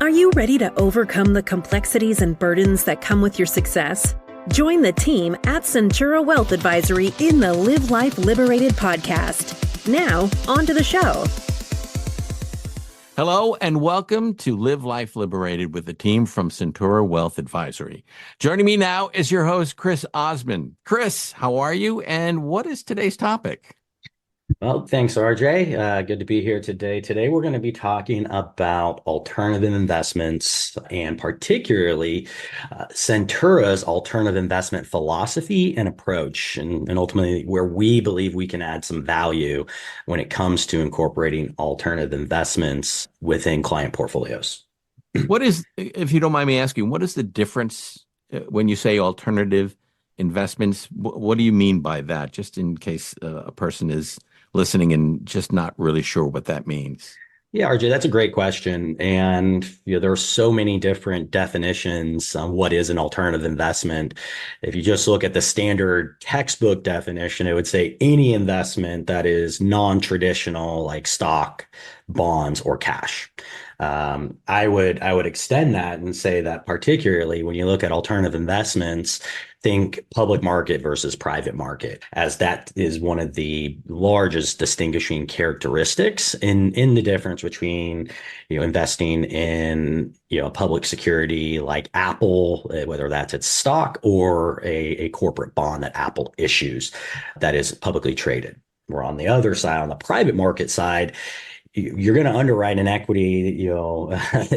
Are you ready to overcome the complexities and burdens that come with your success? Join the team at Centura Wealth Advisory in the Live Life Liberated podcast. Now, on to the show. Hello and welcome to Live Life Liberated with the team from Centura Wealth Advisory. Joining me now is your host, Chris Osmond. Chris, how are you? And what is today's topic? Well, thanks, RJ. Good to be here today. Today, we're going to be talking about alternative investments and particularly Centura's alternative investment philosophy and approach, and ultimately where we believe we can add some value when it comes to incorporating alternative investments within client portfolios. What is, if you don't mind me asking, what is the difference when you say alternative investments? What do you mean by that? Just in case a person is listening and just not really sure what that means. Yeah, RJ, that's a great question. And there are so many different definitions on what is an alternative investment. If you just look at the standard textbook definition, it would say any investment that is non-traditional, like stock, bonds, or cash. I would extend that and say that particularly when you look at alternative investments, think public market versus private market, as that is one of the largest distinguishing characteristics in the difference between, investing in, a public security like Apple, whether that's its stock or a corporate bond that Apple issues that is publicly traded. Or on the other side, on the private market side, you're going to underwrite an equity,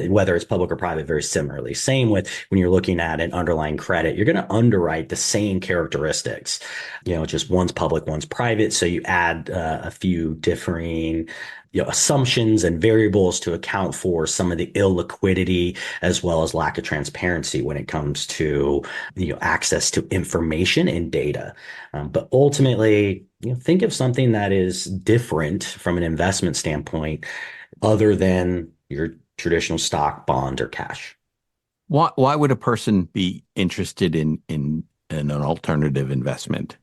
whether it's public or private, very similarly. Same with when you're looking at an underlying credit, you're going to underwrite the same characteristics, just one's public, one's private. So you add a few differing assumptions and variables to account for some of the illiquidity as well as lack of transparency when it comes to access to information and data. But ultimately, think of something that is different from an investment standpoint other than your traditional stock, bond, or cash. Why would a person be interested in an alternative investment?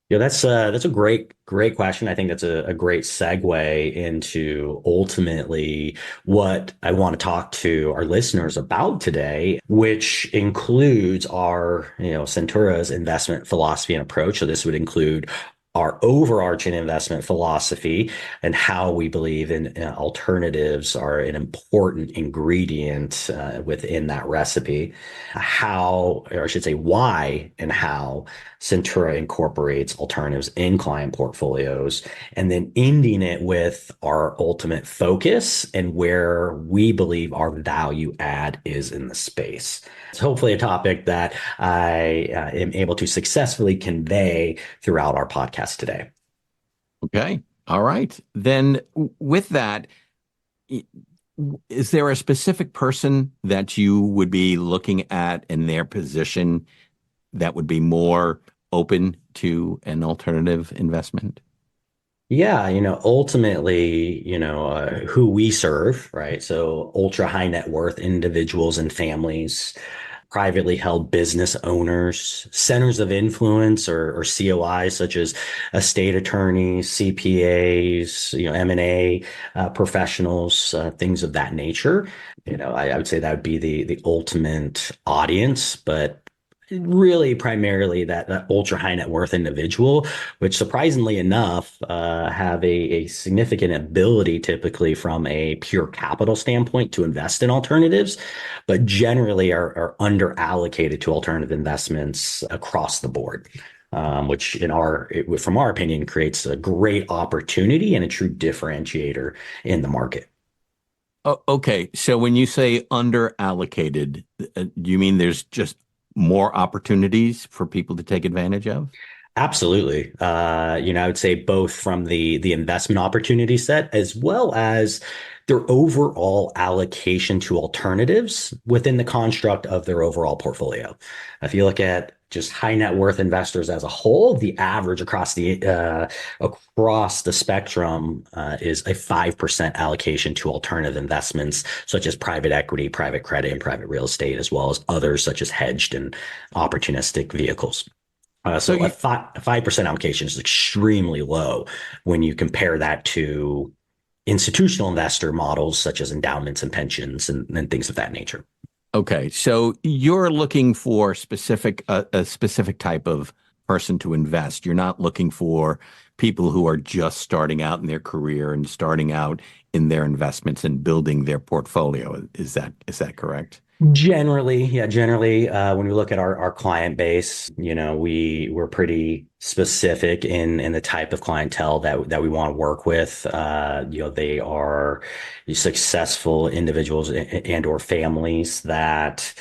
That's a great question. I think that's a great segue into ultimately what I want to talk to our listeners about today, which includes our, Centura's investment philosophy and approach. So this would include our overarching investment philosophy and how we believe in alternatives are an important ingredient within that recipe, how, or I should say why and how Centura incorporates alternatives in client portfolios, and then ending it with our ultimate focus and where we believe our value add is in the space. It's hopefully a topic that I am able to successfully convey throughout our podcast today. Okay. All right. Then with that, is there a specific person that you would be looking at in their position that would be more open to an alternative investment? Yeah, ultimately, who we serve, right? So ultra high net worth individuals and families, privately held business owners, centers of influence or COIs, such as estate attorneys, CPAs, M&A professionals, things of that nature. I would say that would be the ultimate audience, but really primarily that ultra high net worth individual, which surprisingly enough have a significant ability typically from a pure capital standpoint to invest in alternatives, but generally are under allocated to alternative investments across the board. Which from our opinion, creates a great opportunity and a true differentiator in the market. Oh, okay. So when you say under allocated, do you mean there's just more opportunities for people to take advantage of? Absolutely. I would say both from the investment opportunity set as well as their overall allocation to alternatives within the construct of their overall portfolio. If you look at just high net worth investors as a whole, the average across the spectrum is a 5% allocation to alternative investments, such as private equity, private credit, and private real estate, as well as others such as hedged and opportunistic vehicles. So a 5% allocation is extremely low when you compare that to institutional investor models such as endowments and pensions and things of that nature. Okay, so you're looking for a specific type of person to invest. You're not looking for people who are just starting out in their career and starting out in their investments and building their portfolio. Is that correct? Generally, when we look at our client base, we're pretty specific in the type of clientele that we want to work with. They are successful individuals and or families that,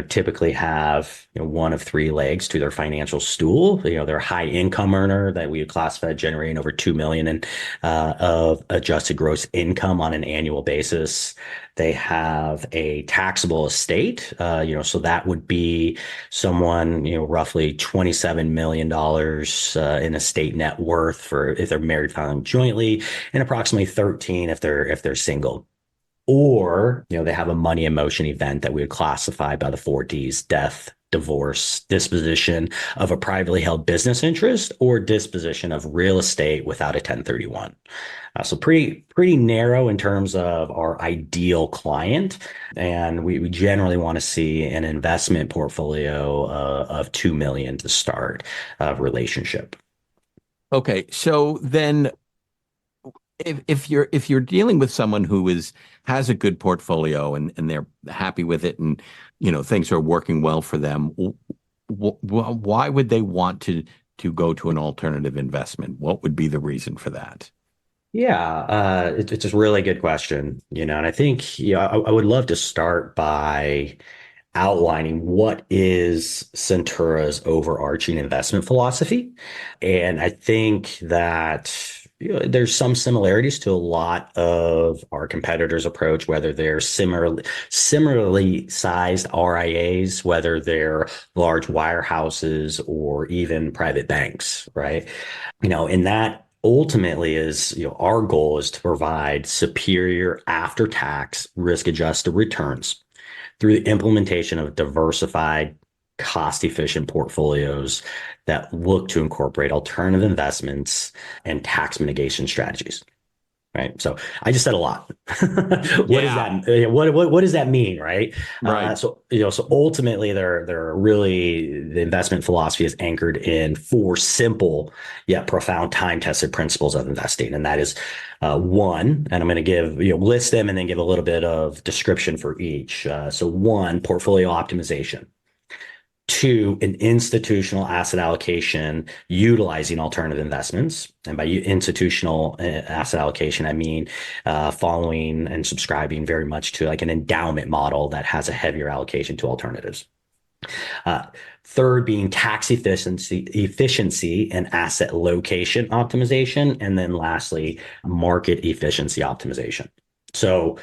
typically have, one of three legs to their financial stool. They're a high income earner that we would classify generating over 2 million of adjusted gross income on an annual basis. They have a taxable estate, so that would be someone, roughly $27 million in estate net worth for if they're married filing jointly, and approximately 13 if they're single. Or, they have a money in motion event that we would classify by the 4Ds: death, divorce, disposition of a privately held business interest, or disposition of real estate without a 1031. So pretty narrow in terms of our ideal client. And we generally want to see an investment portfolio of 2 million to start a relationship. Okay, so then if you're dealing with someone who has a good portfolio and they're happy with it and things are working well for them, why would they want to go to an alternative investment? What would be the reason for that? Yeah, it's a really good question, and I think I would love to start by outlining what is Centura's overarching investment philosophy. And I think that there's some similarities to a lot of our competitors' approach, whether they're similarly sized RIAs, whether they're large wirehouses or even private banks, right? And that ultimately is, our goal is to provide superior after-tax risk-adjusted returns through the implementation of diversified, cost-efficient portfolios that look to incorporate alternative investments and tax mitigation strategies. Right. So I just said a lot. What does that? What does that mean? Right. Right. So ultimately, they're really, the investment philosophy is anchored in four simple yet profound time-tested principles of investing, and that is one. And I'm going to list them and then give a little bit of description for each. So one, portfolio optimization. Two, an institutional asset allocation utilizing alternative investments. And by institutional asset allocation, I mean following and subscribing very much to like an endowment model that has a heavier allocation to alternatives. Third being tax efficiency and asset location optimization. And then lastly, market efficiency optimization. So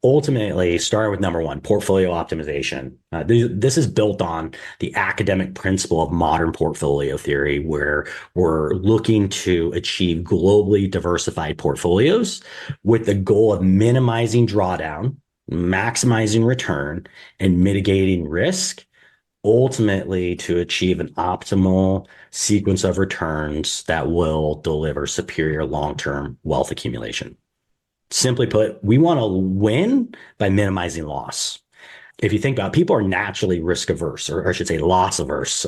ultimately, starting with number one, portfolio optimization. This is built on the academic principle of modern portfolio theory, where we're looking to achieve globally diversified portfolios with the goal of minimizing drawdown, maximizing return, and mitigating risk, ultimately to achieve an optimal sequence of returns that will deliver superior long-term wealth accumulation. Simply put, we want to win by minimizing loss. If you think about it, people are naturally risk averse, or I should say loss averse.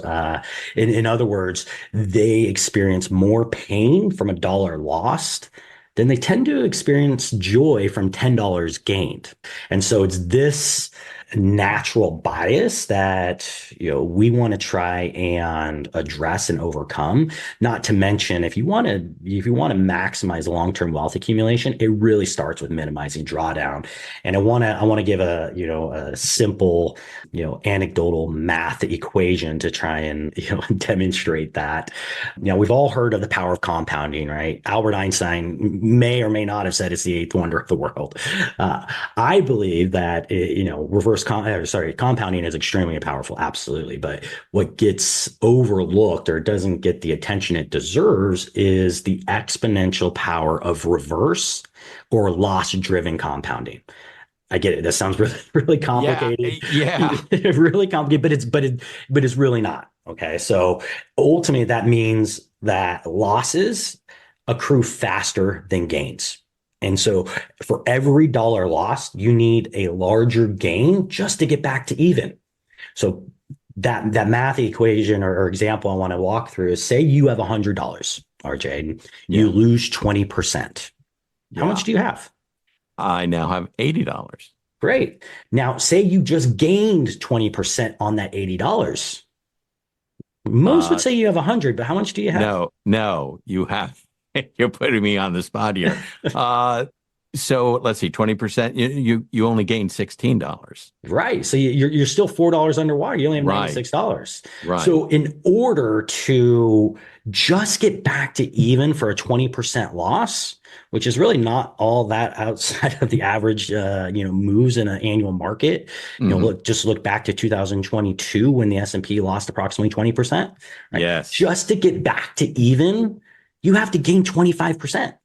In other words, they experience more pain from a dollar lost than they tend to experience joy from $10 gained. And so it's this natural bias that we want to try and address and overcome. Not to mention, if you want to maximize long-term wealth accumulation, it really starts with minimizing drawdown. And I want to give a simple anecdotal math equation to try and demonstrate that. We've all heard of the power of compounding, right? Albert Einstein may or may not have said it's the eighth wonder of the world. I believe that compounding is extremely powerful, absolutely. But what gets overlooked or doesn't get the attention it deserves is the exponential power of reverse or loss-driven compounding. I get it. That sounds really, really complicated. Yeah. Really complicated, but it's really not. Okay. So ultimately, that means that losses accrue faster than gains. And so for every dollar lost, you need a larger gain just to get back to even. So that math equation or example I want to walk through is, say you have $100, RJ, and you lose 20%. How much do you have? I now have $80. Great. Now, say you just gained 20% on that $80. Most would say you have 100, but how much do you have? No, you have. You're putting me on the spot here. So let's see, 20%. You only gained $16. Right. So you're still $4 underwater. You only have $96. Right. So in order to just get back to even for a 20% loss, which is really not all that outside of the average, moves in an annual market. Look back to 2022 when the S&P lost approximately 20%. Right? Yes. Just to get back to even, you have to gain 25%.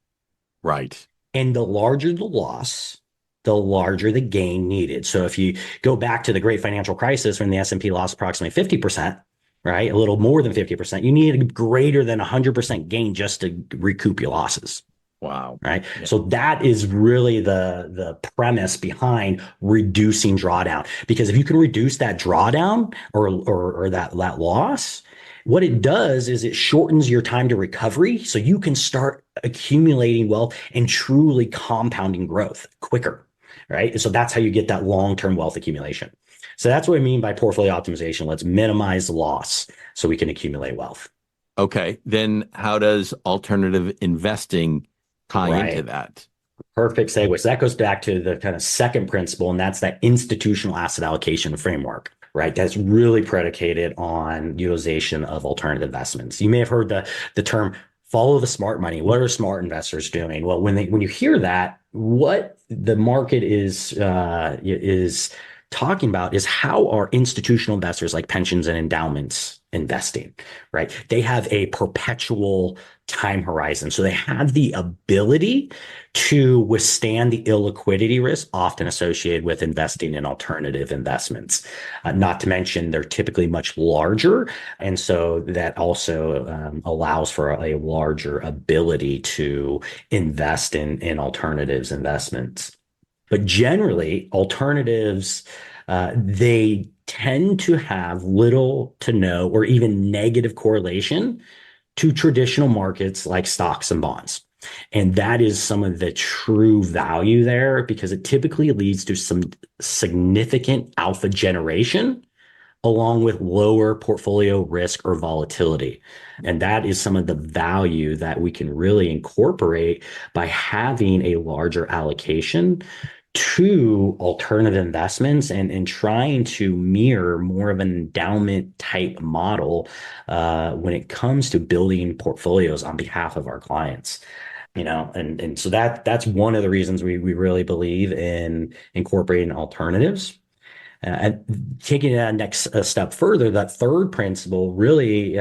Right. And the larger the loss, the larger the gain needed. So if you go back to the great financial crisis when the S&P lost approximately 50%, right? A little more than 50%, you need a greater than 100% gain just to recoup your losses. Wow. Right. Yeah. So that is really the premise behind reducing drawdown, because if you can reduce that drawdown or that loss, what it does is it shortens your time to recovery. So you can start accumulating wealth and truly compounding growth quicker. Right. And so that's how you get that long-term wealth accumulation. So that's what I mean by portfolio optimization. Let's minimize loss so we can accumulate wealth. Okay. Then how does alternative investing tie into that? Perfect segue. So that goes back to the kind of second principle, and that's that institutional asset allocation framework, right? That's really predicated on utilization of alternative investments. You may have heard the term follow the smart money. What are smart investors doing? Well, when you hear that, what the market is talking about is how are institutional investors like pensions and endowments investing, right? They have a perpetual time horizon. So they have the ability to withstand the illiquidity risk often associated with investing in alternative investments. Not to mention they're typically much larger. And so that also allows for a larger ability to invest in alternatives investments. But generally, alternatives, they tend to have little to no or even negative correlation to traditional markets like stocks and bonds. And that is some of the true value there, because it typically leads to some significant alpha generation along with lower portfolio risk or volatility. And that is some of the value that we can really incorporate by having a larger allocation to alternative investments and trying to mirror more of an endowment type model when it comes to building portfolios on behalf of our clients. And so that's one of the reasons we really believe in incorporating alternatives. And taking that next step further, that third principle really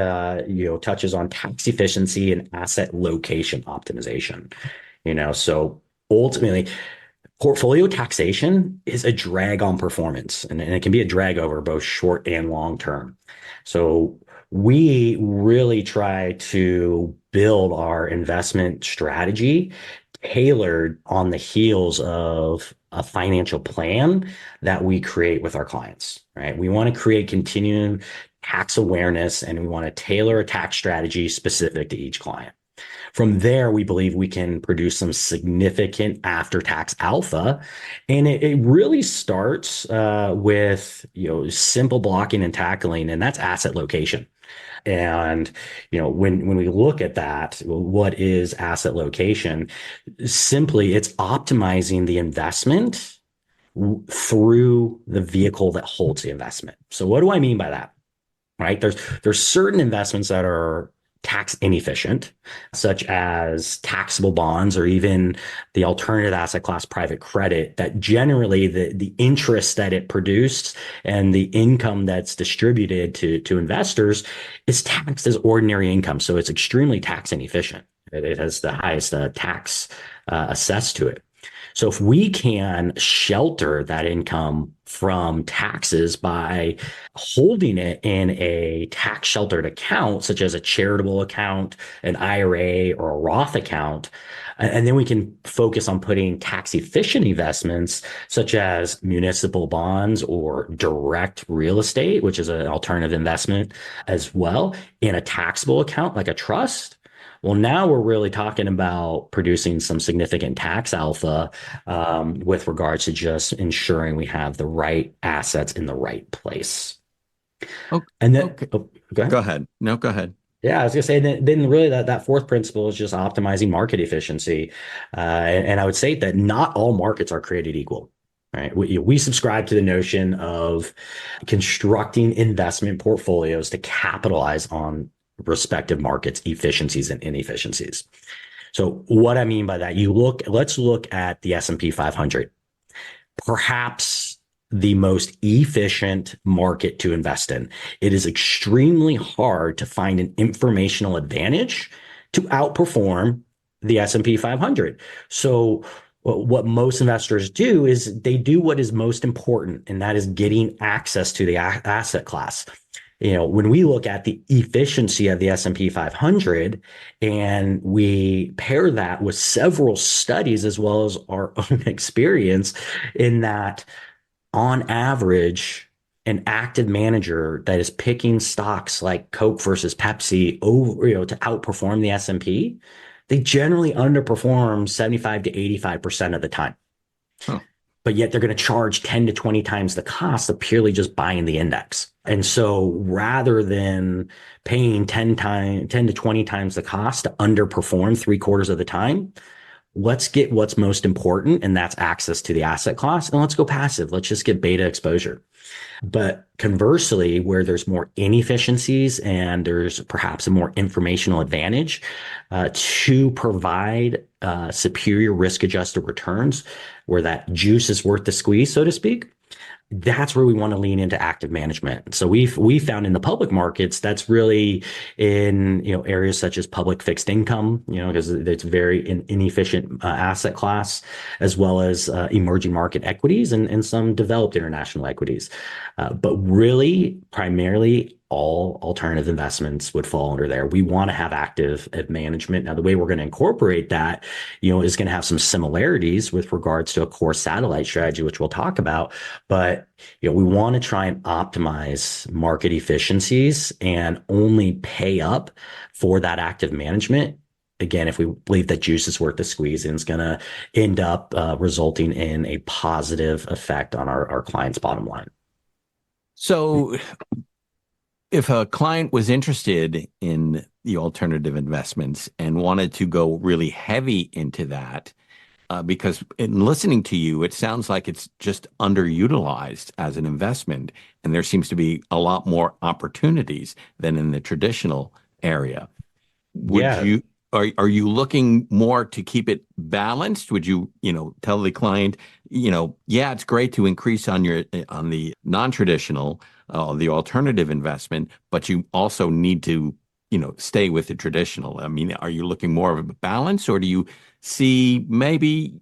touches on tax efficiency and asset location optimization. So ultimately, portfolio taxation is a drag on performance, and it can be a drag over both short and long term. So we really try to build our investment strategy tailored on the heels of a financial plan that we create with our clients, right? We want to create continued tax awareness, and we want to tailor a tax strategy specific to each client. From there, we believe we can produce some significant after-tax alpha. And it really starts with simple blocking and tackling, and that's asset location. And when we look at that, what is asset location? Simply, it's optimizing the investment through the vehicle that holds the investment. So what do I mean by that? Right? There's certain investments that are tax inefficient, such as taxable bonds or even the alternative asset class private credit, that generally the interest that it produced and the income that's distributed to investors is taxed as ordinary income. So it's extremely tax inefficient. It has the highest tax assessed to it. So if we can shelter that income from taxes by holding it in a tax sheltered account, such as a charitable account, an IRA, or a Roth account, and then we can focus on putting tax efficient investments such as municipal bonds or direct real estate, which is an alternative investment as well, in a taxable account like a trust. Well, now we're really talking about producing some significant tax alpha with regards to just ensuring we have the right assets in the right place. And then, Okay. go ahead. Go ahead. No, go ahead. Yeah, I was gonna say then really that fourth principle is just optimizing market efficiency, and I would say that not all markets are created equal. Right, we subscribe to the notion of constructing investment portfolios to capitalize on respective markets' efficiencies and inefficiencies. So what I mean by that, let's look at the S&P 500, perhaps the most efficient market to invest in. It is extremely hard to find an informational advantage to outperform the S&P 500. So what most investors do is they do what is most important, and that is getting access to the asset class. When we look at the efficiency of the S&P 500 and we pair that with several studies as well as our own experience, in that on average, an active manager that is picking stocks like Coke versus Pepsi over, to outperform the S&P, they generally underperform 75 to 85% of the time. Huh. But yet they're going to charge 10 to 20 times the cost of purely just buying the index. And so rather than paying 10 to 20 times the cost to underperform 3/4 of the time, let's get what's most important, and that's access to the asset class. And let's go passive. Let's just get beta exposure. But conversely, where there's more inefficiencies and there's perhaps a more informational advantage to provide superior risk-adjusted returns, where that juice is worth the squeeze, so to speak, that's where we want to lean into active management. So we found in the public markets, that's really in areas such as public fixed income, because it's very inefficient asset class, as well as emerging market equities and some developed international equities. But really, primarily, all alternative investments would fall under there. We want to have active management. Now, the way we're going to incorporate that, is going to have some similarities with regards to a core satellite strategy, which we'll talk about. But, we want to try and optimize market efficiencies and only pay up for that active management. Again, if we believe that juice is worth the squeeze, and it's going to end up resulting in a positive effect on our client's bottom line. So if a client was interested in the alternative investments and wanted to go really heavy into that, because in listening to you, it sounds like it's just underutilized as an investment, and there seems to be a lot more opportunities than in the traditional area. Are you looking more to keep it balanced? Would you, tell the client, yeah, it's great to increase on the non-traditional, the alternative investment, but you also need to, stay with the traditional? I mean, are you looking more of a balance, or do you see maybe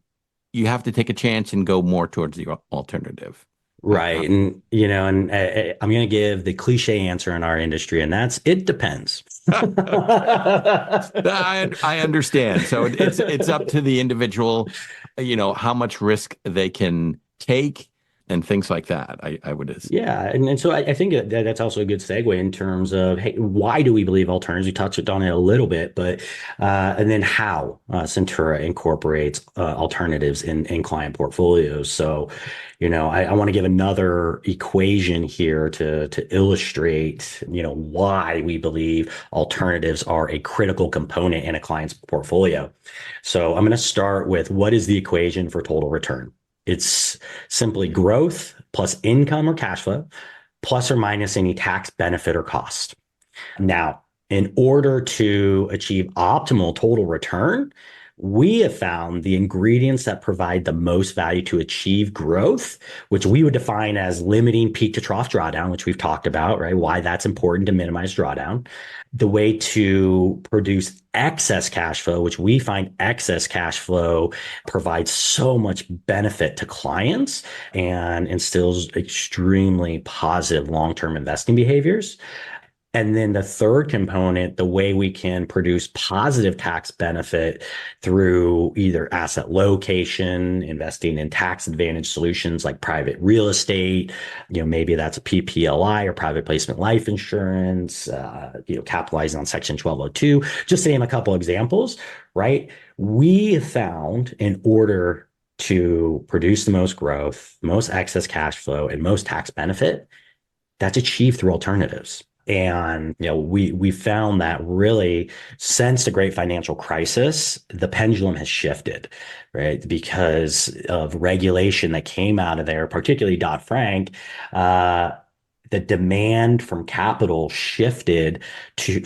you have to take a chance and go more towards the alternative? Right. And, I'm going to give the cliche answer in our industry, and that's, it depends. I understand. So it's up to the individual, how much risk they can take and things like that. I would assume. Yeah. And so I think that's also a good segue in terms of, hey, why do we believe alternatives? We touched on it a little bit, but and then how Centura incorporates alternatives in client portfolios. So, I want to give another equation here to illustrate, why we believe alternatives are a critical component in a client's portfolio. So I'm going to start with, what is the equation for total return? It's simply growth plus income or cash flow, plus or minus any tax benefit or cost. Now, in order to achieve optimal total return, we have found the ingredients that provide the most value to achieve growth, which we would define as limiting peak to trough drawdown, which we've talked about, right? Why that's important to minimize drawdown. The way to produce excess cash flow, which we find excess cash flow provides so much benefit to clients and instills extremely positive long-term investing behaviors. And then the third component, the way we can produce positive tax benefit through either asset location, investing in tax advantage solutions like private real estate, maybe that's a PPLI or private placement life insurance, capitalizing on Section 1202, just to name a couple examples, right? We found in order to produce the most growth, most excess cash flow, and most tax benefit, that's achieved through alternatives. And we found that really since the great financial crisis, the pendulum has shifted, right? Because of regulation that came out of there, particularly Dodd-Frank, the demand from capital shifted to,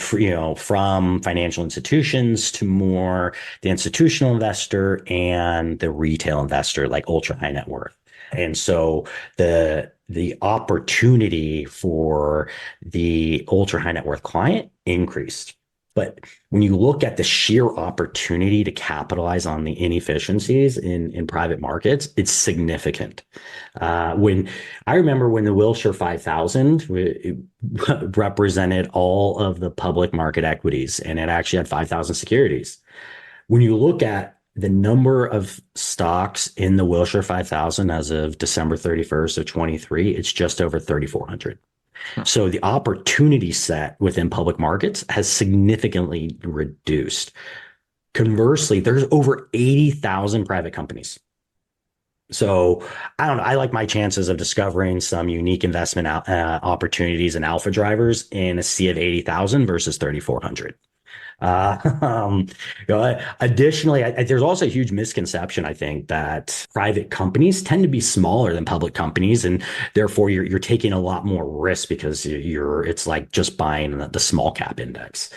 from financial institutions to more the institutional investor and the retail investor, like ultra high net worth. And so the opportunity for the ultra high net worth client increased. But when you look at the sheer opportunity to capitalize on the inefficiencies in private markets, it's significant. When I remember when the Wilshire 5000 represented all of the public market equities, and it actually had 5,000 securities. When you look at the number of stocks in the Wilshire 5000 as of December 31st of 23, it's just over 3,400. So the opportunity set within public markets has significantly reduced. Conversely, there's over 80,000 private companies. So I don't know. I like my chances of discovering some unique investment opportunities and alpha drivers in a sea of 80,000 versus 3,400. Additionally, there's also a huge misconception, I think, that private companies tend to be smaller than public companies, and therefore you're taking a lot more risk because it's like just buying the small cap index.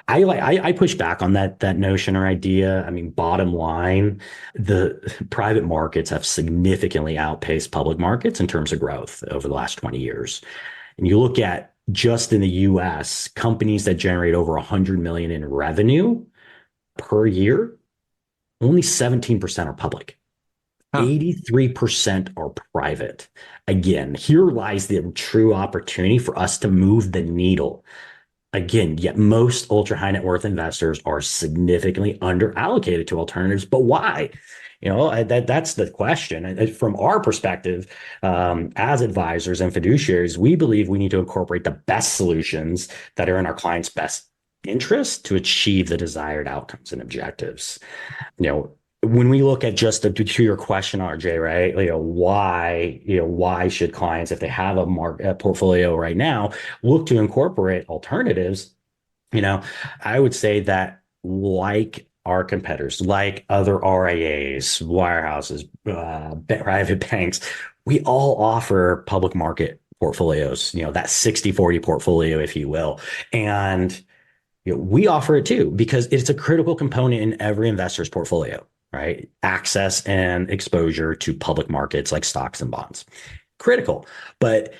I push back on that notion or idea. I mean, bottom line, the private markets have significantly outpaced public markets in terms of growth over the last 20 years. And you look at just in the US, companies that generate over 100 million in revenue per year, only 17% are public. 83% are private. Again, here lies the true opportunity for us to move the needle. Again, yet most ultra high net worth investors are significantly under allocated to alternatives. But why? That's the question. And from our perspective, as advisors and fiduciaries, we believe we need to incorporate the best solutions that are in our clients' best interest to achieve the desired outcomes and objectives. When we look at just to your question, RJ, right? Why should clients, if they have a portfolio right now, look to incorporate alternatives? I would say that like our competitors, like other RIAs, wirehouses, private banks, we all offer public market portfolios, that 60-40 portfolio, if you will. And we offer it too, because it's a critical component in every investor's portfolio, right? Access and exposure to public markets like stocks and bonds. Critical. But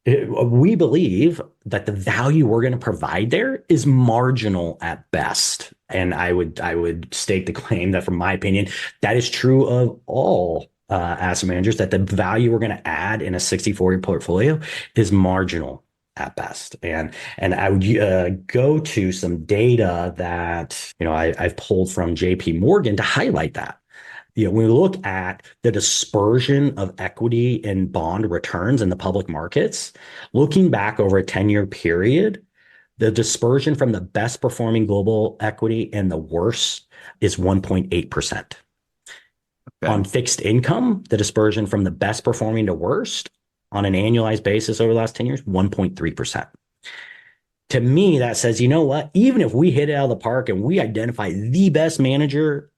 we believe that the value we're going to provide there is marginal at best. And I would state the claim that, from my opinion, that is true of all asset managers, that the value we're going to add in a 60-40 portfolio is marginal at best. And I would go to some data that I've pulled from JP Morgan to highlight that. When we look at the dispersion of equity and bond returns in the public markets, looking back over a 10-year period, the dispersion from the best performing global equity and the worst is 1.8%. Okay. On fixed income, the dispersion from the best performing to worst on an annualized basis over the last 10 years, 1.3%. To me, that says, you know what? Even if we hit it out of the park and we identify the best manager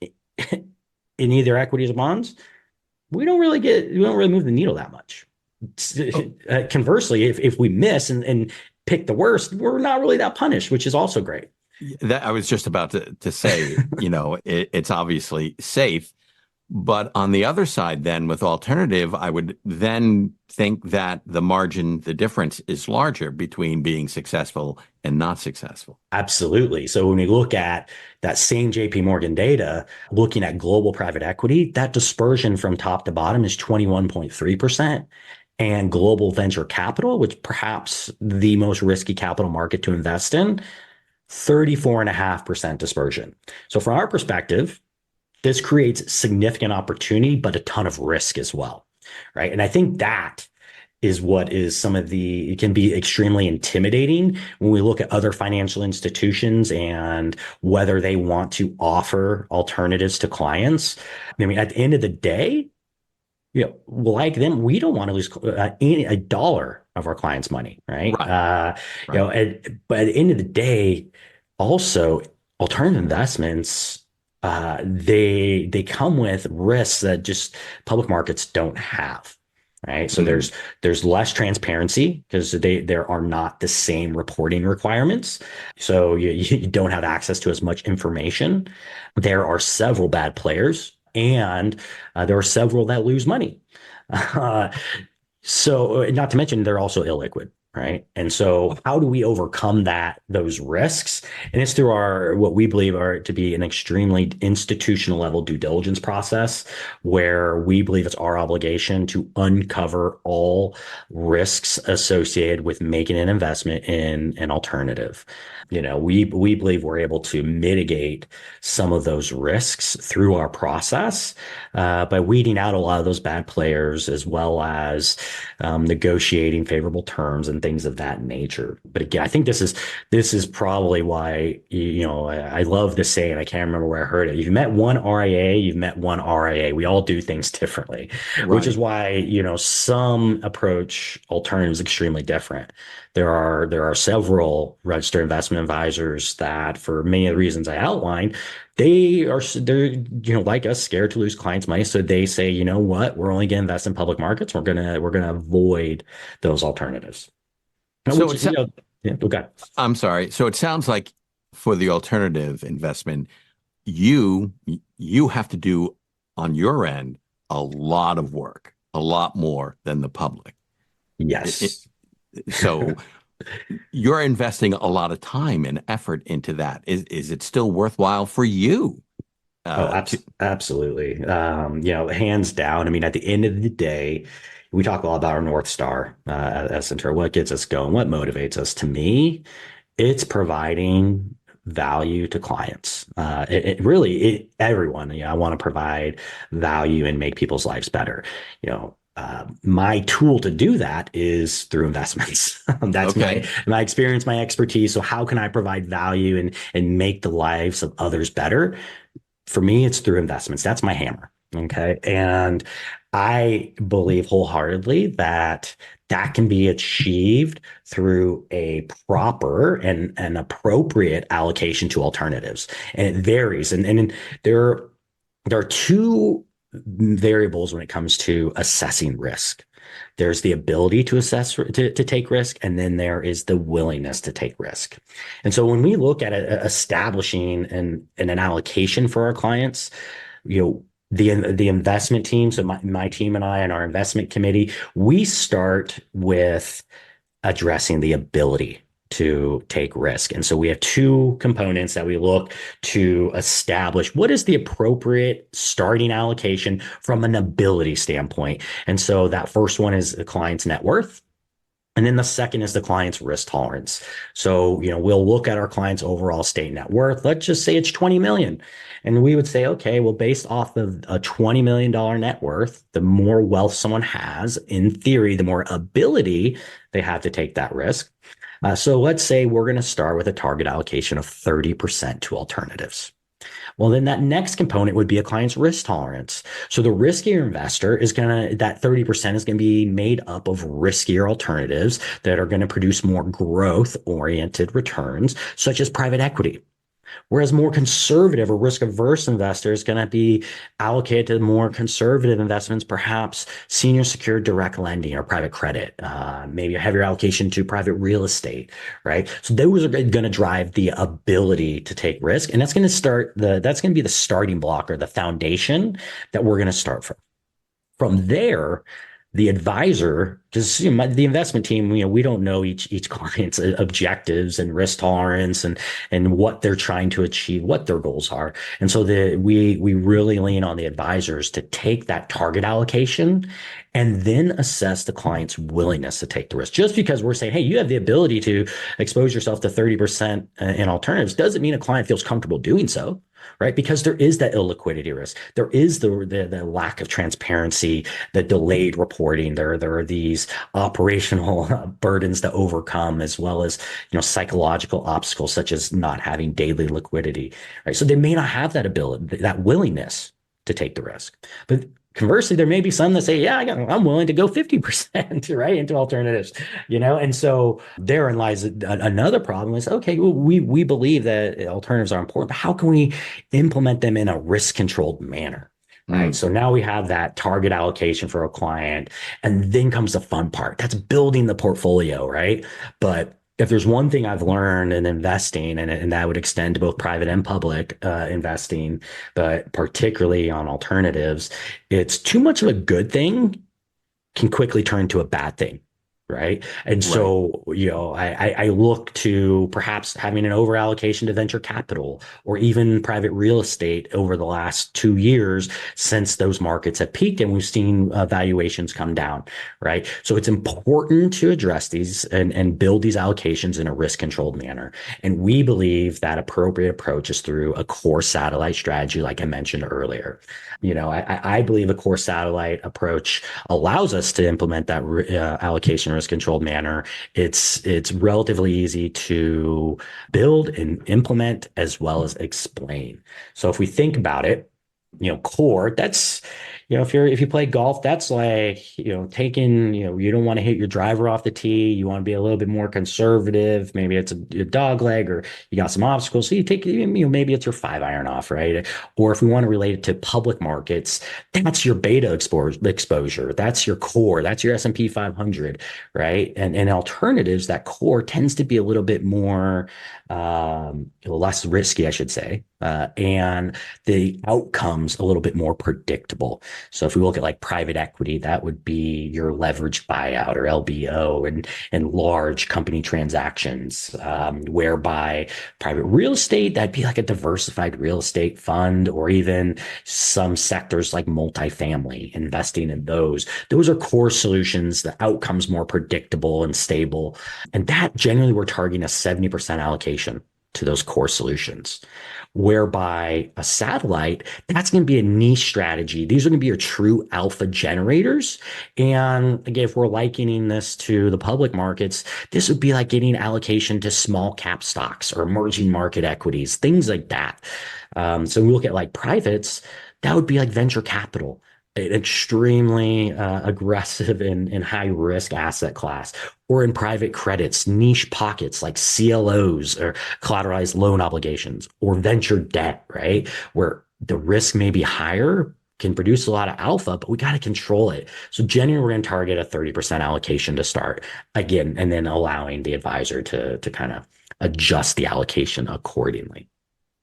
in either equities or bonds, we don't really move the needle that much. Conversely, if we miss and pick the worst, we're not really that punished, which is also great. That I was just about to say, it's obviously safe. But on the other side, then with alternative, I would then think that the difference is larger between being successful and not successful. Absolutely. So when we look at that same JP Morgan data, looking at global private equity, that dispersion from top to bottom is 21.3%. And global venture capital, which perhaps the most risky capital market to invest in, 34.5% dispersion. So from our perspective, this creates significant opportunity, but a ton of risk as well, right? And I think that is what is it can be extremely intimidating when we look at other financial institutions and whether they want to offer alternatives to clients. I mean, at the end of the day, like them, we don't want to lose a dollar of our clients' money, right? Right. But at the end of the day, also alternative investments, they come with risks that just public markets don't have, right? So there's less transparency because there are not the same reporting requirements. So you don't have access to as much information. There are several bad players, and there are several that lose money. So not to mention they're also illiquid, right? And so how do we overcome those risks? And it's through what we believe are to be an extremely institutional level due diligence process, where we believe it's our obligation to uncover all risks associated with making an investment in an alternative. We believe we're able to mitigate some of those risks through our process by weeding out a lot of those bad players, as well as negotiating favorable terms and things of that nature. But again, I think this is probably why I love this saying. I can't remember where I heard it. You've met one RIA, you've met one RIA. We all do things differently, right. Which is why some approach alternatives extremely different. There are several registered investment advisors that, for many of the reasons I outlined, they're like us, scared to lose clients' money. So they say, you know what, we're only going to invest in public markets. We're gonna avoid those alternatives. Okay. I'm sorry. So it sounds like for the alternative investment, you have to do on your end a lot of work, a lot more than the public. Yes. So you're investing a lot of time and effort into that. Is it still worthwhile for you? Absolutely. Hands down. I mean, at the end of the day, we talk a lot about our North Star at Centura. What gets us going? What motivates us? To me, it's providing value to clients. Everyone. I want to provide value and make people's lives better. My tool to do that is through investments. That's okay. my experience, my expertise. So how can I provide value and make the lives of others better? For me, it's through investments. That's my hammer. Okay. And I believe wholeheartedly that can be achieved through a proper and an appropriate allocation to alternatives. And it varies. And there are two variables when it comes to assessing risk. There's the ability to take risk, and then there is the willingness to take risk. And so when we look at establishing an allocation for our clients, the investment team, so my team and I and our investment committee, we start with addressing the ability to take risk. And so we have two components that we look to establish what is the appropriate starting allocation from an ability standpoint. And so that first one is the client's net worth. And then the second is the client's risk tolerance. So, we'll look at our client's overall state net worth. Let's just say it's 20 million. And we would say, okay, well, based off of a $20 million net worth, the more wealth someone has, in theory, the more ability they have to take that risk. So let's say we're going to start with a target allocation of 30% to alternatives. Well, then that next component would be a client's risk tolerance. So the riskier investor that 30% is going to be made up of riskier alternatives that are going to produce more growth-oriented returns, such as private equity. Whereas more conservative or risk averse investors going to be allocated to more conservative investments, perhaps senior secured direct lending or private credit, maybe a heavier allocation to private real estate, right? So those are going to drive the ability to take risk. And that's going to be the starting block or the foundation that we're going to start from. From there, the advisor, because the investment team, we don't know each client's objectives and risk tolerance and what they're trying to achieve, what their goals are, and so we really lean on the advisors to take that target allocation and then assess the client's willingness to take the risk. Just because we're saying, hey, you have the ability to expose yourself to 30% in alternatives, doesn't mean a client feels comfortable doing so. Right. Because there is that illiquidity risk. There is the lack of transparency, the delayed reporting. There are these operational burdens to overcome, as well as, psychological obstacles such as not having daily liquidity. Right. So they may not have that ability, that willingness to take the risk. But conversely, there may be some that say, yeah, I'm willing to go 50%, right, into alternatives, and so therein lies another problem is, okay, well, we believe that alternatives are important, but how can we implement them in a risk controlled manner? Right. So now we have that target allocation for a client, and then comes the fun part. That's building the portfolio, right? But if there's one thing I've learned in investing, and that would extend to both private and public investing, but particularly on alternatives, it's too much of a good thing can quickly turn to a bad thing. Right. And so, I look to perhaps having an over allocation to venture capital or even private real estate over the last 2 years since those markets have peaked and we've seen valuations come down. Right. So it's important to address these and build these allocations in a risk controlled manner. And we believe that appropriate approach is through a core satellite strategy, like I mentioned earlier. I believe a core satellite approach allows us to implement that allocation risk controlled manner. It's relatively easy to build and implement as well as explain. So if we think about it, core, that's, if you play golf, that's like, taking, you don't want to hit your driver off the tee. You want to be a little bit more conservative. Maybe it's a dog leg or you got some obstacles. So you take, maybe it's your 5-iron off, right? Or if we want to relate it to public markets, that's your beta exposure. That's your core. That's your S&P 500, right? And alternatives, that core tends to be a little bit more, less risky, I should say. And the outcomes a little bit more predictable. So if we look at like private equity, that would be your leveraged buyout or LBO and large company transactions, whereby private real estate, that'd be like a diversified real estate fund, or even some sectors like multifamily, investing in those. Those are core solutions. The outcomes more predictable and stable. And that generally we're targeting a 70% allocation to those core solutions. Whereby a satellite, that's going to be a niche strategy. These are going to be your true alpha generators. And again, if we're likening this to the public markets, this would be like getting allocation to small cap stocks or emerging market equities, things like that. So we look at like privates, that would be like venture capital, an extremely aggressive and high risk asset class, or in private credits, niche pockets like CLOs or collateralized loan obligations, or venture debt, right? Where the risk may be higher, can produce a lot of alpha, but we got to control it. So generally, we're going to target a 30% allocation to start again, and then allowing the advisor to kind of adjust the allocation accordingly.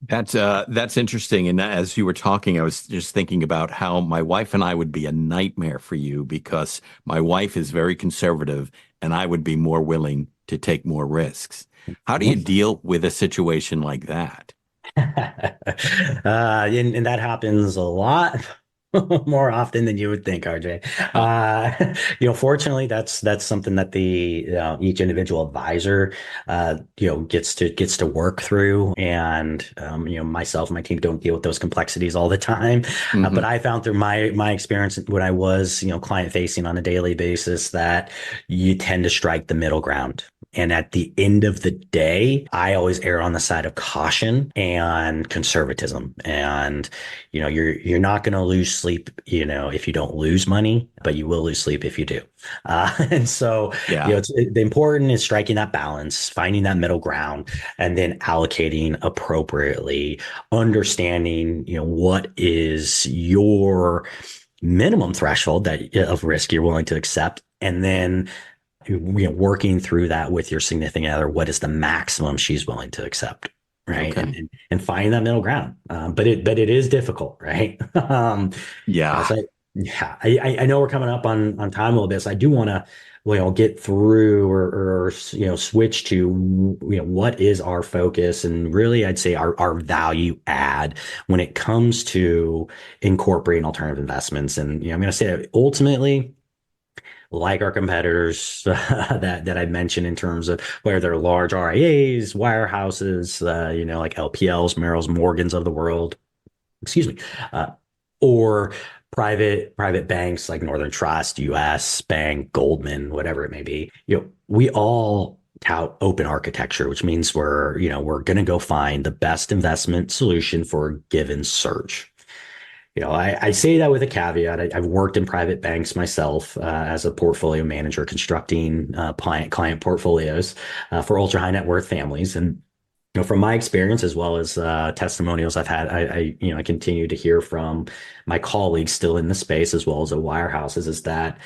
That's interesting. And as you were talking, I was just thinking about how my wife and I would be a nightmare for you, because my wife is very conservative and I would be more willing to take more risks. How do you deal with a situation like that? And that happens a lot. More often than you would think, RJ. Fortunately, that's something that the each individual advisor, gets to work through, and myself and my team don't deal with those complexities all the time. Mm-hmm. But I found through my experience when I was client facing on a daily basis that you tend to strike the middle ground. And at the end of the day, I always err on the side of caution and conservatism. And, you're not going to lose sleep, if you don't lose money, but you will lose sleep if you do. And so, Yeah. the important is striking that balance, finding that middle ground, and then allocating appropriately, understanding, what is your minimum threshold of risk you're willing to accept, and then working through that with your significant other. What is the maximum she's willing to accept, right? Okay. And finding that middle ground. But it is difficult, right? Yeah. So I know we're coming up on time a little bit, so I do want to get through or switch to what is our focus, and really I'd say our value add when it comes to incorporating alternative investments. And I'm going to say that ultimately, like our competitors that I mentioned in terms of where they're large RIAs, wirehouses, like LPLs, Merrills, Morgans of the world, excuse me, or private banks like Northern Trust, US Bank, Goldman, whatever it may be. We all tout open architecture, which means we're going to go find the best investment solution for a given search. I say that with a caveat. I've worked in private banks myself as a portfolio manager, constructing client portfolios for ultra high net worth families. And from my experience, as well as testimonials I've had, I continue to hear from my colleagues still in the space, as well as at wirehouses, is that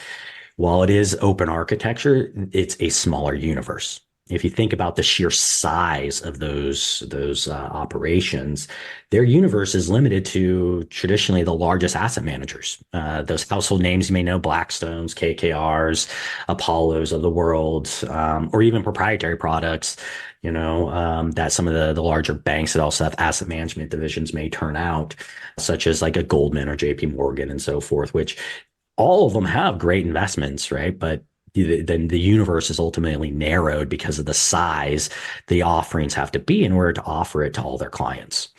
while it is open architecture, it's a smaller universe. If you think about the sheer size of those operations, their universe is limited to traditionally the largest asset managers. Those household names you may know: Blackstones, KKRs, Apollos of the world, or even proprietary products. That some of the larger banks that also have asset management divisions may turn out, such as like a Goldman or JP Morgan and so forth, which all of them have great investments, right? But then the universe is ultimately narrowed because of the size the offerings have to be in order to offer it to all their clients.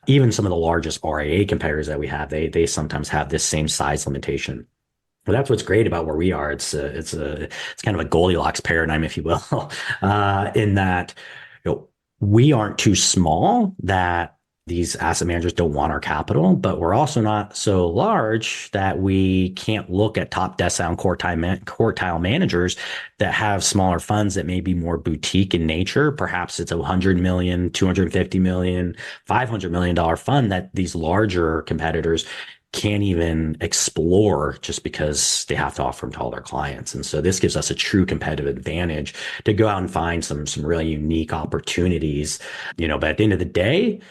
Even some of the largest RIA competitors that we have, they sometimes have this same size limitation. Well, that's what's great about where we are. It's kind of a Goldilocks paradigm, if you will, in that we aren't too small that these asset managers don't want our capital, but we're also not so large that we can't look at top decile quartile managers that have smaller funds that may be more boutique in nature. Perhaps it's a $100 million, $250 million, $500 million fund that these larger competitors can't even explore just because they have to offer them to all their clients. And so this gives us a true competitive advantage to go out and find some really unique opportunities, but at the end of the day,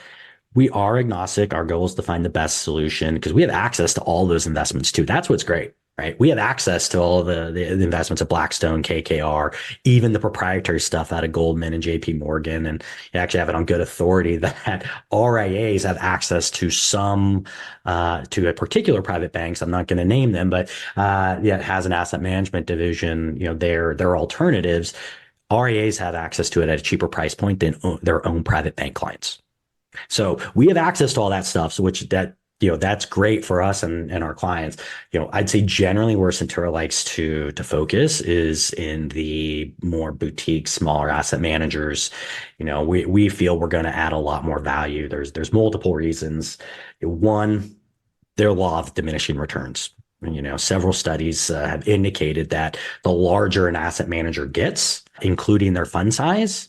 we are agnostic. Our goal is to find the best solution because we have access to all those investments too. That's what's great, right? We have access to all the investments of Blackstone, KKR, even the proprietary stuff out of Goldman and JP Morgan. And you actually have it on good authority that RIAs have access to to a particular private banks. I'm not going to name them, but it has an asset management division, their alternatives. RIAs have access to it at a cheaper price point than their own private bank clients. So we have access to all that stuff, so that's great for us and our clients. I'd say generally where Centura likes to focus is in the more boutique, smaller asset managers. We feel we're going to add a lot more value. There's multiple reasons. One, their law of diminishing returns. Several studies have indicated that the larger an asset manager gets, including their fund size,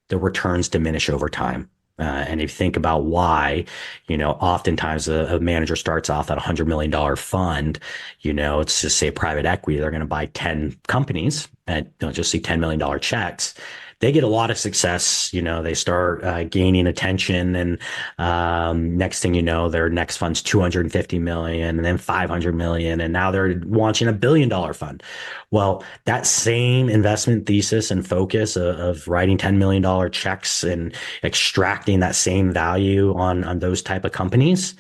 the returns diminish over time. And if you think about why, oftentimes a manager starts off at a $100 million fund, it's just say private equity, they're going to buy 10 companies and just see $10 million checks. They get a lot of success. They start gaining attention, and next thing you know, their next fund's 250 million, and then 500 million, and now they're launching $1 billion fund. Well, that same investment thesis and focus of writing $10 million checks and extracting that same value on those type of companies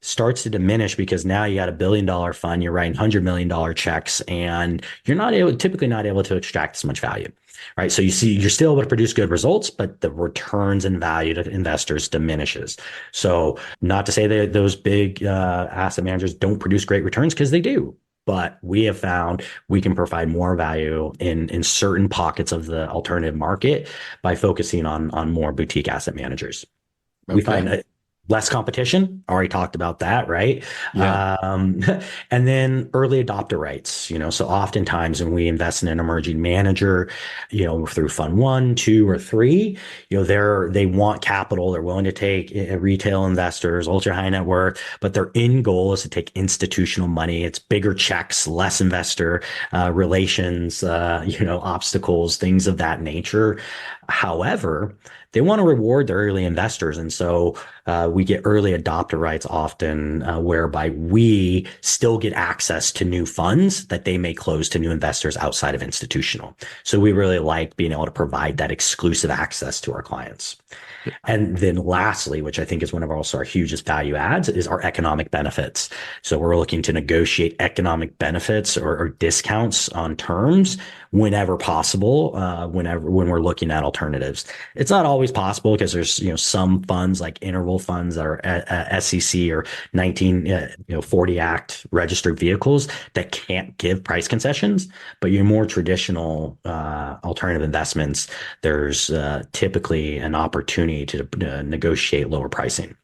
starts to diminish because now you got $1 billion fund, you're writing $100 million checks, and you're typically not able to extract as much value. Right. So you're still able to produce good results, but the returns and value to investors diminishes. So not to say that those big asset managers don't produce great returns, because they do. but we have found we can provide more value in certain pockets of the alternative market by focusing on more boutique asset managers. We find less competition. Already talked about that, right? Yeah. And then early adopter rights, so oftentimes when we invest in an emerging manager, through fund 1, 2, or 3, they want capital. They're willing to take retail investors, ultra high net worth, but their end goal is to take institutional money. It's bigger checks, less investor relations, obstacles, things of that nature. However, they want to reward their early investors. And so we get early adopter rights often, whereby we still get access to new funds that they may close to new investors outside of institutional. So we really like being able to provide that exclusive access to our clients. And then lastly, which I think is one of our hugest value adds, is our economic benefits. So we're looking to negotiate economic benefits or discounts on terms whenever possible, when we're looking at alternatives. It's not always possible because there's some funds like interval funds that are SEC or 1940 Act registered vehicles that can't give price concessions. But your more traditional alternative investments, there's typically an opportunity to negotiate lower pricing.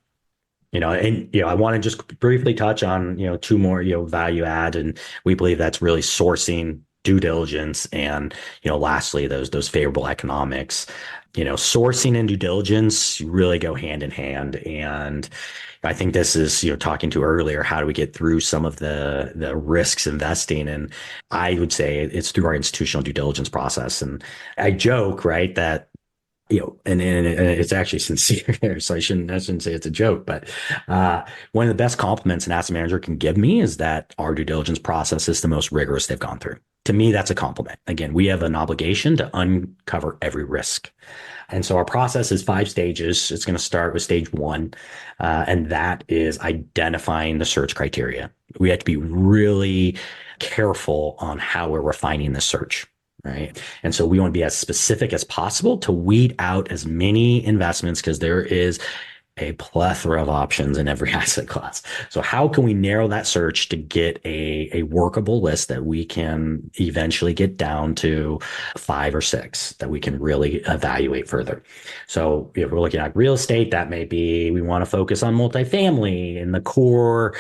I want to just briefly touch on, 2 more, value add. And we believe that's really sourcing, due diligence, and, lastly, those favorable economics. Sourcing and due diligence really go hand in hand. And I think this is, talking to earlier, how do we get through some of the risks investing? And I would say it's through our institutional due diligence process. And I joke, right, that and it's actually sincere, so I shouldn't say it's a joke, but one of the best compliments an asset manager can give me is that our due diligence process is the most rigorous they've gone through. To me, that's a compliment. Again, we have an obligation to uncover every risk. And so our process is 5 stages. It's going to start with stage 1, and that is identifying the search criteria. We have to be really careful on how we're refining the search. Right. And so we want to be as specific as possible to weed out as many investments, because there is a plethora of options in every asset class. So how can we narrow that search to get a workable list that we can eventually get down to 5 or 6 that we can really evaluate further? So if we're looking at real estate, that may be, we want to focus on multifamily in the core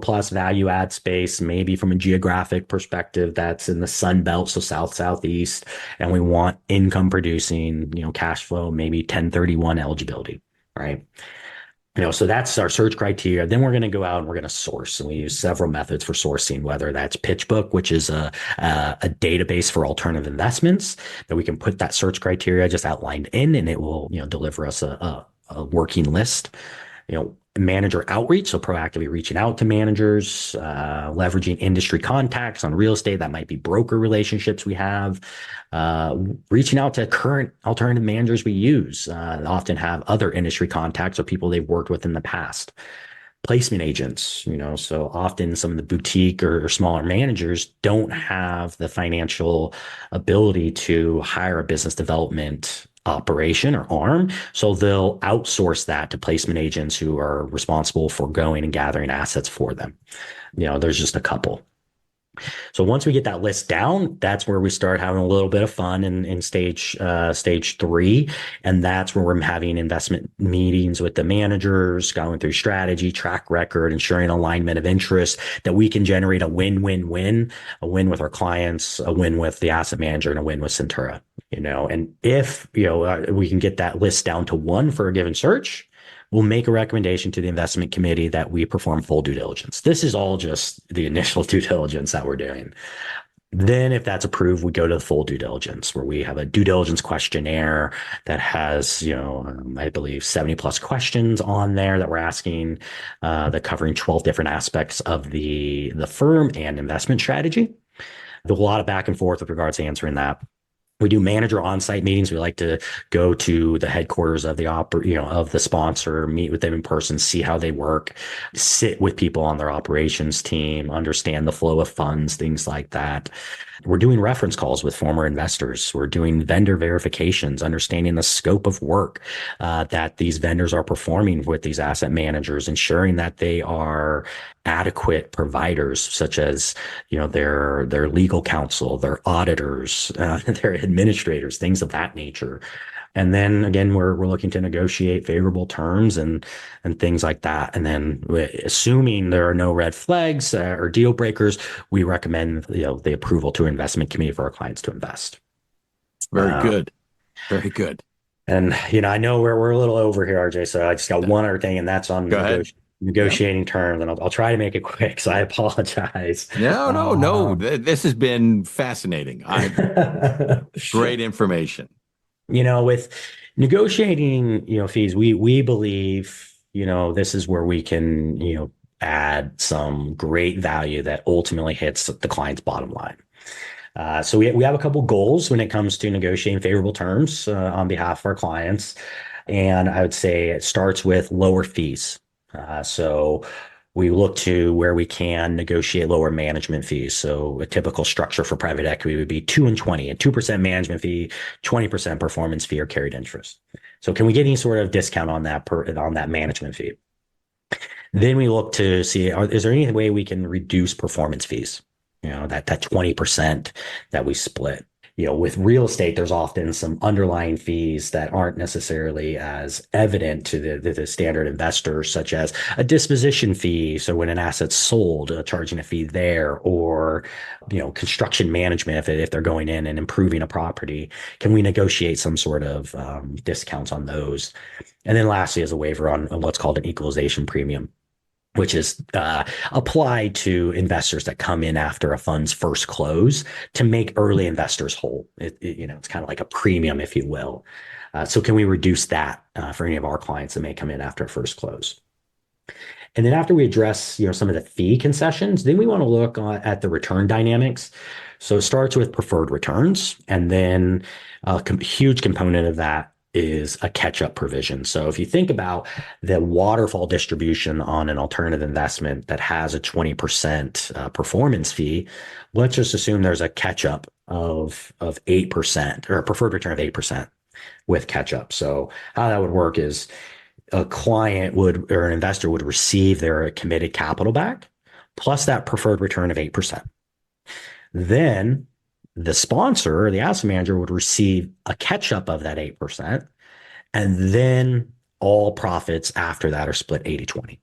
plus value add space, maybe from a geographic perspective, that's in the Sun Belt, so South, Southeast, and we want income producing, cash flow, maybe 1031 eligibility. Right. So that's our search criteria. Then we're going to go out and we're going to source. And we use several methods for sourcing, whether that's PitchBook, which is a database for alternative investments that we can put that search criteria just outlined in, and it will, deliver us a working list. Manager outreach, so proactively reaching out to managers, leveraging industry contacts on real estate. That might be broker relationships we have, reaching out to current alternative managers we use, often have other industry contacts or people they've worked with in the past. Placement agents, so often some of the boutique or smaller managers don't have the financial ability to hire a business development operation or arm. So they'll outsource that to placement agents who are responsible for going and gathering assets for them. There's just a couple. So once we get that list down, that's where we start having a little bit of fun in stage 3. And that's where we're having investment meetings with the managers, going through strategy, track record, ensuring alignment of interest, that we can generate a win-win-win, a win with our clients, a win with the asset manager, and a win with Centura. And if, we can get that list down to 1 for a given search, we'll make a recommendation to the investment committee that we perform full due diligence. This is all just the initial due diligence that we're doing. Then if that's approved, we go to the full due diligence, where we have a due diligence questionnaire that has, I believe 70 plus questions on there that we're asking, that covering 12 different aspects of the firm and investment strategy. There's a lot of back and forth with regards to answering that. We do manager on-site meetings. We like to go to the headquarters of of the sponsor, meet with them in person, see how they work, sit with people on their operations team, understand the flow of funds, things like that. We're doing reference calls with former investors. We're doing vendor verifications, understanding the scope of work that these vendors are performing with these asset managers, ensuring that they are adequate providers, such as their legal counsel, their auditors, their administrators, things of that nature. And then again, we're looking to negotiate favorable terms and things like that. And then, assuming there are no red flags or deal breakers, we recommend the approval to investment committee for our clients to invest. Very good. Very good. And I know we're a little over here, RJ. So I just got one other thing, and that's on negotiating terms. And I'll try to make it quick. So I apologize. No. This has been fascinating. Great information. With negotiating, fees, we believe, this is where we can, add some great value that ultimately hits the client's bottom line. So we have a couple goals when it comes to negotiating favorable terms on behalf of our clients. And I would say it starts with lower fees. So we look to where we can negotiate lower management fees. So a typical structure for private equity would be 2 and 20, a 2% management fee, 20% performance fee or carried interest. So can we get any sort of discount on that management fee? Then we look to see, is there any way we can reduce performance fees? That 20% that we split. With real estate, there's often some underlying fees that aren't necessarily as evident to the standard investor, such as a disposition fee. So when an asset's sold, charging a fee there, or construction management if they're going in and improving a property. Can we negotiate some sort of discounts on those? And then lastly, is a waiver on what's called an equalization premium, which is applied to investors that come in after a fund's first close to make early investors whole. It's kind of like a premium, if you will. So can we reduce that for any of our clients that may come in after a first close? And then after we address, some of the fee concessions, then we want to look at the return dynamics. So it starts with preferred returns, and then a huge component of that is a catch-up provision. So if you think about the waterfall distribution on an alternative investment that has a 20% performance fee, let's just assume there's a catch-up of 8% or a preferred return of 8% with catch-up. So how that would work is a client or an investor would receive their committed capital back plus that preferred return of 8%. Then the sponsor or the asset manager would receive a catch-up of that 8%, and then all profits after that are split 80-20.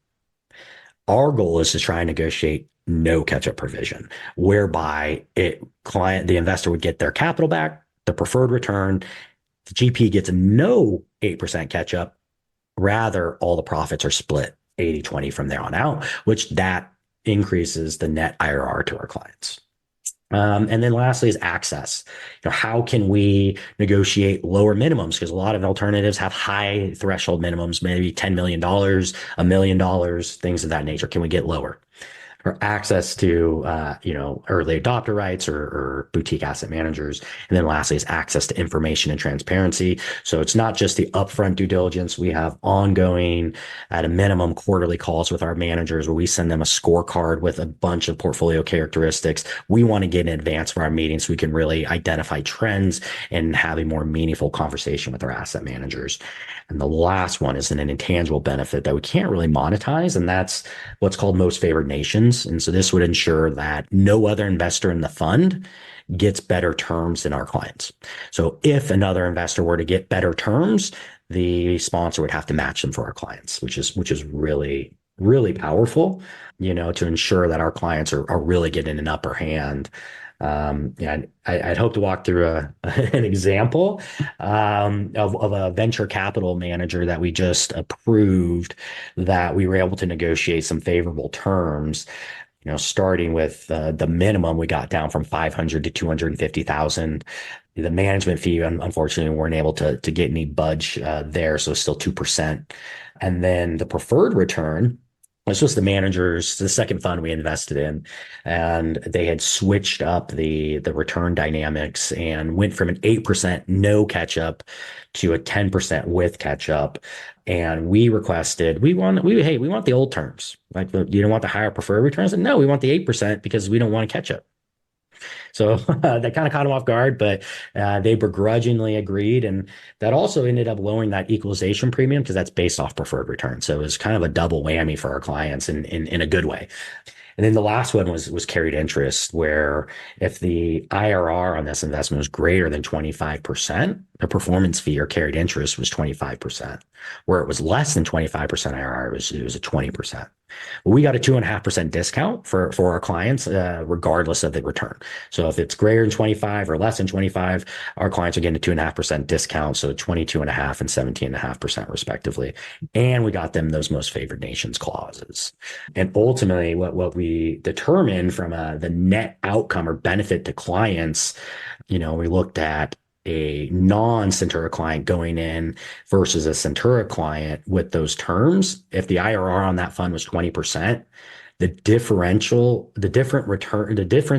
Our goal is to try and negotiate no catch-up provision, whereby the investor would get their capital back, the preferred return, the GP gets no 8% catch-up, rather all the profits are split 80-20 from there on out, which that increases the net IRR to our clients. And then lastly is access. How can we negotiate lower minimums? Because a lot of alternatives have high threshold minimums, maybe $10 million, $1 million, things of that nature. Can we get lower? Or access to, early adopter rights or boutique asset managers. And then lastly is access to information and transparency. So it's not just the upfront due diligence. We have ongoing, at a minimum, quarterly calls with our managers where we send them a scorecard with a bunch of portfolio characteristics. We want to get in advance of our meetings so we can really identify trends and have a more meaningful conversation with our asset managers. And the last one is an intangible benefit that we can't really monetize, and that's what's called most favored nations. And so this would ensure that no other investor in the fund gets better terms than our clients. So if another investor were to get better terms, the sponsor would have to match them for our clients, which is really, really powerful, to ensure that our clients are really getting an upper hand. I'd hope to walk through an example of a venture capital manager that we just approved that we were able to negotiate some favorable terms. Starting with the minimum, we got down from 500 to 250,000. The management fee, unfortunately, we weren't able to get any budge there, so still 2%. And then the preferred return This was the second fund we invested in, and they had switched up the return dynamics and went from an 8% no catch up to a 10% with catch up. And we requested, we want the old terms. Like, you don't want the higher preferred returns? And no, we want the 8% because we don't want to catch up. So that kind of caught them off guard, but they begrudgingly agreed. And that also ended up lowering that equalization premium because that's based off preferred return. So it was kind of a double whammy for our clients in a good way. And then the last one was carried interest, where if the IRR on this investment was greater than 25%, the performance fee or carried interest was 25%. Where it was less than 25% IRR, it was a 20%. We got a 2.5% discount for our clients, regardless of the return. So if it's greater than 25 or less than 25, our clients are getting a 2.5% discount. So 22.5% and 17.5% respectively. And we got them those most favored nations clauses. And ultimately what we determined from the net outcome or benefit to clients, we looked at a non-Centura client going in versus a Centura client with those terms. If the IRR on that fund was 20%, the difference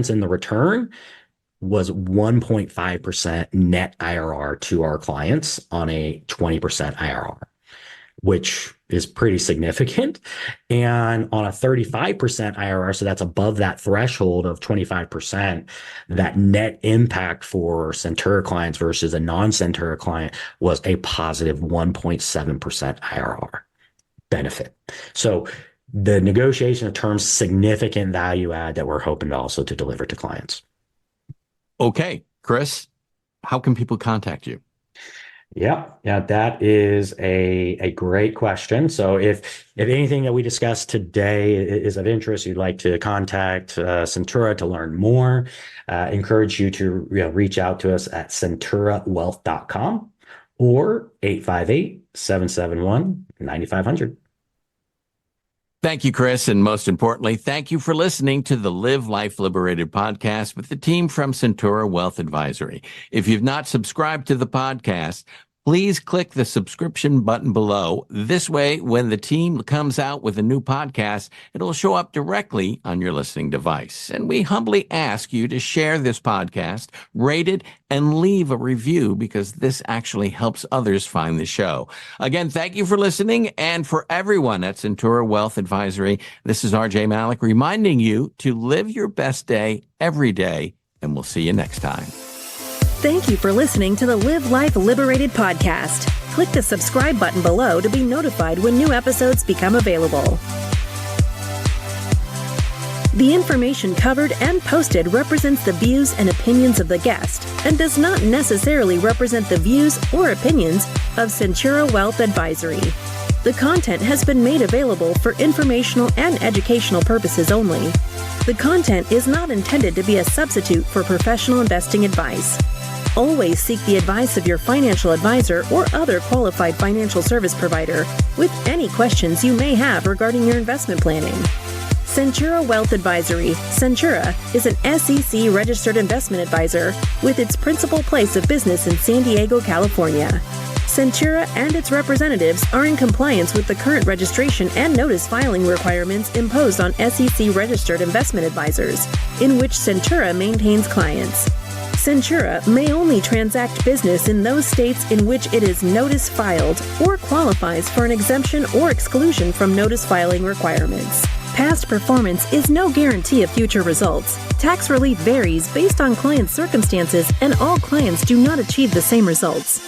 in the return was 1.5% net IRR to our clients on a 20% IRR, which is pretty significant. And on a 35% IRR, so that's above that threshold of 25%, that net impact for Centura clients versus a non-Centura client was a positive 1.7% IRR benefit. So the negotiation of terms, significant value add that we're hoping to also to deliver to clients. Okay, Chris, how can people contact you? Yeah, that is a great question. So if anything that we discussed today is of interest, you'd like to contact Centura to learn more, encourage you to reach out to us at centurawealth.com or 858-771-9500. Thank you, Chris. And most importantly, thank you for listening to the Live Life Liberated podcast with the team from Centura Wealth Advisory. If you've not subscribed to the podcast, please click the subscription button below. This way, when the team comes out with a new podcast, it'll show up directly on your listening device. And we humbly ask you to share this podcast, rate it, and leave a review because this actually helps others find the show. Again, thank you for listening. And for everyone at Centura Wealth Advisory, this is RJ Malik reminding you to live your best day every day. And we'll see you next time. Thank you for listening to the Live Life Liberated podcast. Click the subscribe button below to be notified when new episodes become available. The information covered and posted represents the views and opinions of the guest and does not necessarily represent the views or opinions of Centura Wealth Advisory. The content has been made available for informational and educational purposes only. The content is not intended to be a substitute for professional investing advice. Always seek the advice of your financial advisor or other qualified financial service provider with any questions you may have regarding your investment planning. Centura Wealth Advisory. Centura is an SEC registered investment advisor with its principal place of business in San Diego, California. Centura and its representatives are in compliance with the current registration and notice filing requirements imposed on SEC registered investment advisors, in which Centura maintains clients. Centura may only transact business in those states in which it is notice filed or qualifies for an exemption or exclusion from notice filing requirements. Past performance is no guarantee of future results. Tax relief varies based on client circumstances, and all clients do not achieve the same results.